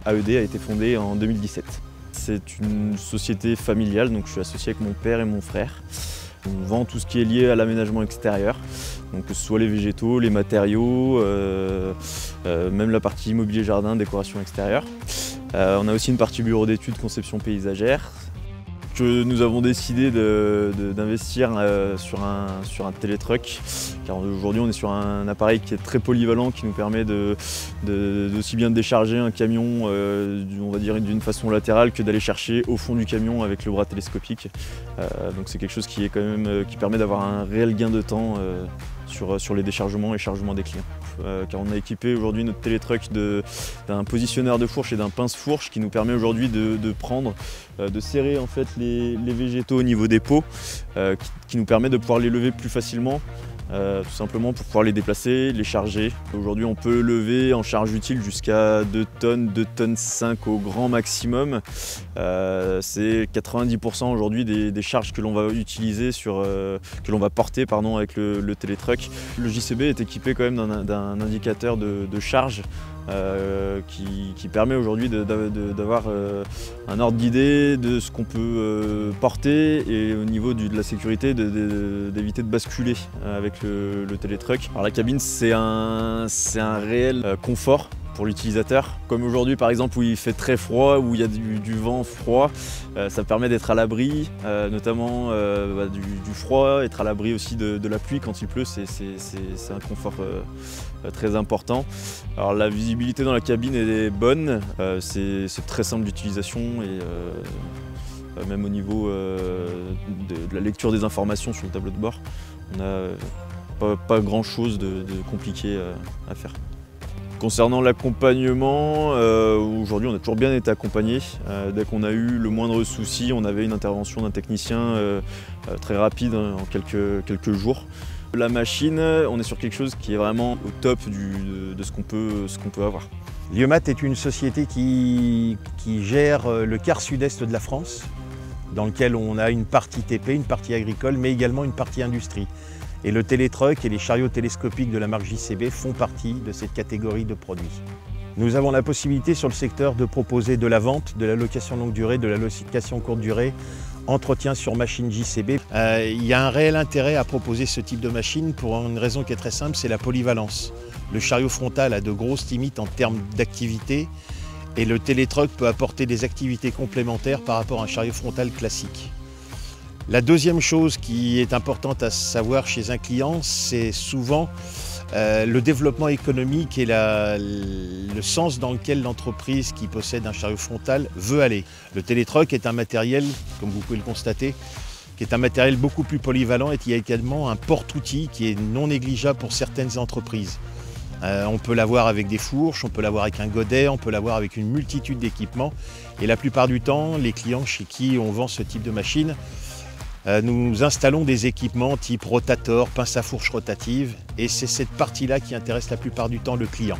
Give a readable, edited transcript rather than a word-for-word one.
AED a été fondée en 2017. C'est une société familiale, donc je suis associé avec mon père et mon frère. On vend tout ce qui est lié à l'aménagement extérieur, donc que ce soit les végétaux, les matériaux, même la partie immobilier jardin, décoration extérieure. On a aussi une partie bureau d'études, conception paysagère. Que nous avons décidé d'investir sur un télétruck, car aujourd'hui on est sur un appareil qui est très polyvalent, qui nous permet d'aussi bien décharger un camion, on va dire d'une façon latérale, que d'aller chercher au fond du camion avec le bras télescopique. Donc c'est quelque chose qui permet d'avoir un réel gain de temps sur les déchargements et chargements des clients. Car on a équipé aujourd'hui notre télétruck d'un positionneur de fourche et d'un pince-fourche qui nous permet aujourd'hui de serrer en fait les végétaux au niveau des pots, qui nous permet de pouvoir les lever plus facilement, tout simplement pour pouvoir les déplacer, les charger. Aujourd'hui on peut lever en charge utile jusqu'à 2 tonnes, 2 tonnes 5 au grand maximum. C'est 90% aujourd'hui des charges que l'on va utiliser, que l'on va porter avec le télétruck. Le JCB est équipé quand même d'un indicateur de charge qui permet aujourd'hui d'avoir un ordre d'idée de ce qu'on peut porter, et au niveau de la sécurité d'éviter de basculer avec le télétruck. Alors la cabine, c'est un réel confort pour l'utilisateur. Comme aujourd'hui par exemple où il fait très froid, où il y a du vent froid, ça permet d'être à l'abri, notamment du froid, être à l'abri aussi de la pluie quand il pleut, c'est un confort très important. Alors la visibilité dans la cabine est bonne, c'est très simple d'utilisation, et même au niveau de la lecture des informations sur le tableau de bord, on n'a pas grand chose de compliqué à faire. Concernant l'accompagnement, aujourd'hui on a toujours bien été accompagné. Dès qu'on a eu le moindre souci, on avait une intervention d'un technicien très rapide, en quelques jours. La machine, on est sur quelque chose qui est vraiment au top de ce qu'on peut avoir. Liomat est une société qui gère le quart sud-est de la France, dans lequel on a une partie TP, une partie agricole, mais également une partie industrie. Et le télétruck et les chariots télescopiques de la marque JCB font partie de cette catégorie de produits. Nous avons la possibilité sur le secteur de proposer de la vente, de la location longue durée, de la location courte durée, entretien sur machine JCB. Il y a un réel intérêt à proposer ce type de machine pour une raison qui est très simple, c'est la polyvalence. Le chariot frontal a de grosses limites en termes d'activité, et le télétruck peut apporter des activités complémentaires par rapport à un chariot frontal classique. La deuxième chose qui est importante à savoir chez un client, c'est souvent le développement économique et le sens dans lequel l'entreprise qui possède un chariot frontal veut aller. Le télétruck est un matériel, comme vous pouvez le constater, qui est un matériel beaucoup plus polyvalent, et il y a également un porte-outil qui est non négligeable pour certaines entreprises. On peut l'avoir avec des fourches, on peut l'avoir avec un godet, on peut l'avoir avec une multitude d'équipements, et la plupart du temps, les clients chez qui on vend ce type de machine, nous installons des équipements type rotator, pince à fourche rotative, et c'est cette partie-là qui intéresse la plupart du temps le client.